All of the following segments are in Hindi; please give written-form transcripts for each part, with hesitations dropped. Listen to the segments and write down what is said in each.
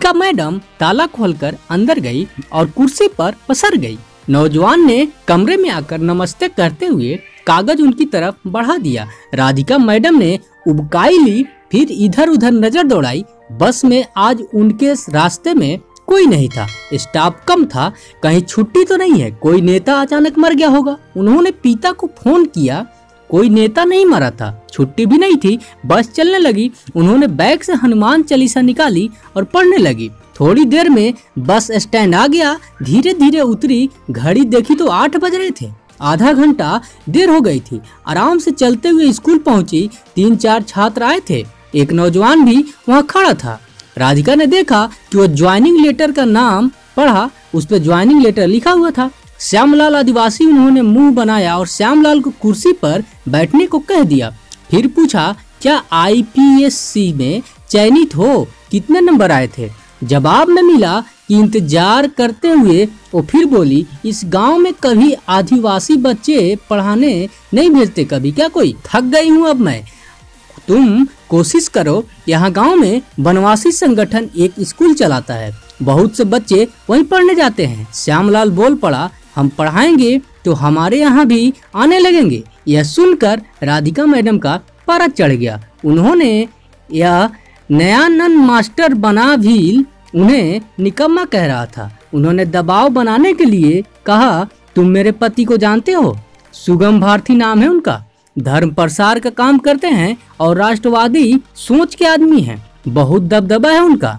राधिका मैडम ताला खोलकर अंदर गई और कुर्सी पर पसर गई। नौजवान ने कमरे में आकर नमस्ते करते हुए कागज उनकी तरफ बढ़ा दिया। राधिका मैडम ने उबकाई ली, फिर इधर उधर नजर दौड़ाई। बस में आज उनके रास्ते में कोई नहीं था, स्टाफ कम था, कहीं छुट्टी तो नहीं है, कोई नेता अचानक मर गया होगा। उन्होंने पिता को फोन किया, कोई नेता नहीं मरा था, छुट्टी भी नहीं थी, बस चलने लगी। उन्होंने बैग से हनुमान चालीसा निकाली और पढ़ने लगी। थोड़ी देर में बस स्टैंड आ गया, धीरे धीरे उतरी, घड़ी देखी तो 8 बज रहे थे। आधा घंटा देर हो गई थी। आराम से चलते हुए स्कूल पहुंची। 3-4 छात्र आए थे, एक नौजवान भी वहां खड़ा था। राधिका ने देखा कि वो ज्वाइनिंग लेटर का नाम पढ़ा, उस पर ज्वाइनिंग लेटर लिखा हुआ था। श्यामलाल आदिवासी। उन्होंने मुंह बनाया और श्यामलाल को कुर्सी पर बैठने को कह दिया। फिर पूछा, क्या IPSC में चयनित हो? कितने नंबर आए थे? जवाब में मिला कि इंतजार करते हुए वो फिर बोली, इस गांव में कभी आदिवासी बच्चे पढ़ाने नहीं भेजते कभी क्या कोई? थक गई हूँ अब मैं। तुम कोशिश करो, यहाँ गांव में वनवासी संगठन एक स्कूल चलाता है, बहुत से बच्चे वहीं पढ़ने जाते हैं। श्यामलाल बोल पड़ा, हम पढ़ाएंगे तो हमारे यहाँ भी आने लगेंगे। यह सुनकर राधिका मैडम का पारा चढ़ गया। उन्होंने यह नयानंद मास्टर बना भी उन्हें निकम्मा कह रहा था। उन्होंने दबाव बनाने के लिए कहा, तुम मेरे पति को जानते हो? सुगम भारती नाम है उनका, धर्म प्रसार का काम करते हैं और राष्ट्रवादी सोच के आदमी हैं, बहुत दबदबा है उनका।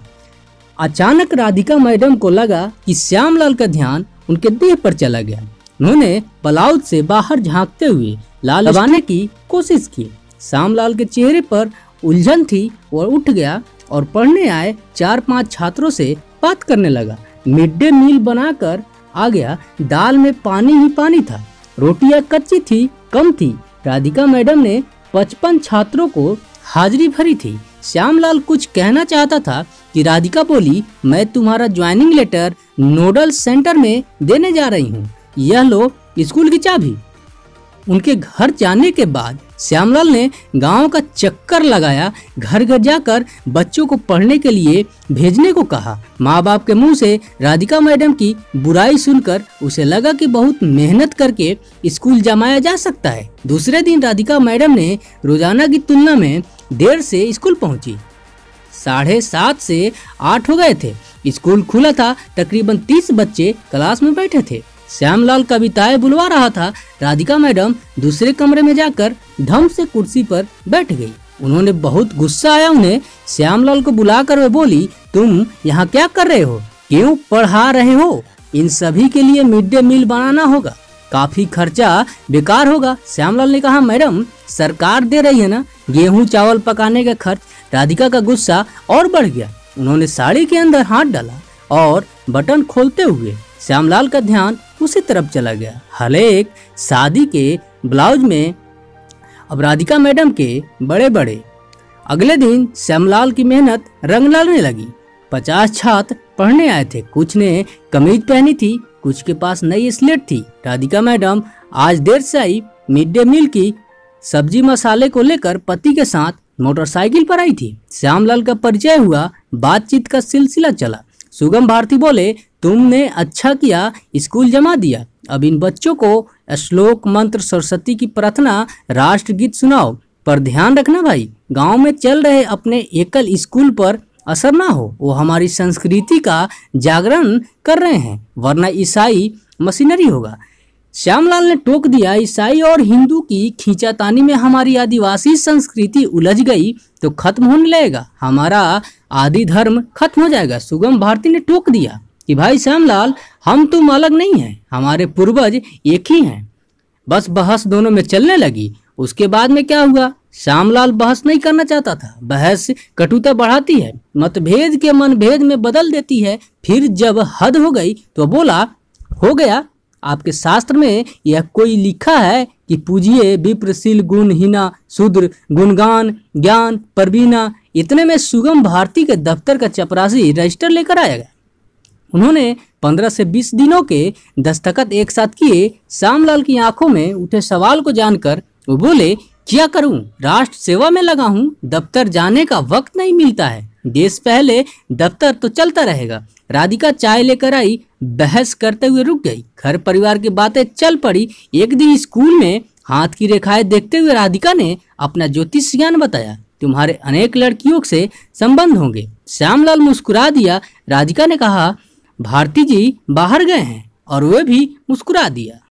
अचानक राधिका मैडम को लगा कि श्यामलाल का ध्यान उनके देह पर चला गया। उन्होंने ब्लाउज से बाहर झांकते हुए लाल लगाने की कोशिश की। श्यामलाल के चेहरे पर उलझन थी। वो उठ गया और पढ़ने आए 4-5 छात्रों से बात करने लगा। मिड डे मील बनाकर आ गया, दाल में पानी ही पानी था, रोटियां कच्ची थी, कम थी। राधिका मैडम ने 55 छात्रों को हाजिरी भरी थी। श्यामलाल कुछ कहना चाहता था कि राधिका बोली, मैं तुम्हारा ज्वाइनिंग लेटर नोडल सेंटर में देने जा रही हूँ, यह लो स्कूल की चाबी। उनके घर जाने के बाद श्यामलाल ने गांव का चक्कर लगाया, घर घर जाकर बच्चों को पढ़ने के लिए भेजने को कहा। माँ बाप के मुंह से राधिका मैडम की बुराई सुनकर उसे लगा कि बहुत मेहनत करके स्कूल जमाया जा सकता है। दूसरे दिन राधिका मैडम ने रोजाना की तुलना में देर से स्कूल पहुंची। 7:30 से 8 हो गए थे। स्कूल खुला था, तकरीबन 30 बच्चे क्लास में बैठे थे। श्यामलाल कविताएं बुलवा रहा था। राधिका मैडम दूसरे कमरे में जाकर धम से कुर्सी पर बैठ गई। उन्होंने बहुत गुस्सा आया उन्हें। श्यामलाल को बुलाकर वे बोली, तुम यहाँ क्या कर रहे हो? क्यों पढ़ा रहे हो? इन सभी के लिए मिड डे मील बनाना होगा, काफी खर्चा बेकार होगा। श्यामलाल ने कहा, मैडम सरकार दे रही है ना गेहूं चावल पकाने का खर्च। राधिका का गुस्सा और बढ़ गया। उन्होंने साड़ी के अंदर हाथ डाला और बटन खोलते हुए श्यामलाल का ध्यान उसी तरफ चला गया। हालांकि शादी के ब्लाउज में अब राधिका मैडम के बड़े बड़े। अगले दिन श्यामलाल की मेहनत रंग लाने लगी। 50 छात्र पढ़ने आए थे, कुछ ने कमीज पहनी थी, कुछ के पास नई स्लेट थी। राधिका मैडम आज देर से आई। मिड डे मील की सब्जी मसाले को लेकर पति के साथ मोटरसाइकिल पर आई थी। श्यामलाल का परिचय हुआ, बातचीत का सिलसिला चला। सुगम भारती बोले, तुमने अच्छा किया स्कूल जमा दिया, अब इन बच्चों को श्लोक मंत्र सरस्वती की प्रार्थना राष्ट्रगीत सुनाओ, पर ध्यान रखना भाई गांव में चल रहे अपने एकल स्कूल पर असर ना हो, वो हमारी संस्कृति का जागरण कर रहे हैं, वरना ईसाई मशीनरी होगा। श्यामलाल ने टोक दिया, ईसाई और हिंदू की खींचातानी में हमारी आदिवासी संस्कृति उलझ गई तो खत्म होने लगेगा, हमारा आदि धर्म खत्म हो जाएगा। सुगम भारती ने टोक दिया कि भाई श्यामलाल, हम तुम अलग नहीं हैं, हमारे पूर्वज एक ही हैं। बस बहस दोनों में चलने लगी। उसके बाद में क्या हुआ? श्यामलाल बहस नहीं करना चाहता था। बहस कटुता बढ़ाती है, मतभेद के मनभेद में बदल देती है। फिर जब हद हो गई तो बोला, हो गया, आपके शास्त्र में यह कोई लिखा है कि पूजिए विप्रशील गुणहीना शूद्र गुणगान ज्ञान परवीना। इतने में सुगम भारती के दफ्तर का चपरासी रजिस्टर लेकर आया गया। उन्होंने 15 से 20 दिनों के दस्तखत एक साथ किए। श्यामलाल की आंखों में उठे सवाल को जानकर वो बोले, क्या करूं, राष्ट्र सेवा में लगा हूं, दफ्तर जाने का वक्त नहीं मिलता है। देश पहले, दफ्तर तो चलता रहेगा। राधिका चाय लेकर आई, बहस करते हुए रुक गई। घर परिवार की बातें चल पड़ी। एक दिन स्कूल में हाथ की रेखाएं देखते हुए राधिका ने अपना ज्योतिष ज्ञान बताया। तुम्हारे अनेक लड़कियों से संबंध होंगे। श्यामलाल मुस्कुरा दिया। राधिका ने कहा, भारती जी बाहर गए हैं, और वे भी मुस्कुरा दिया।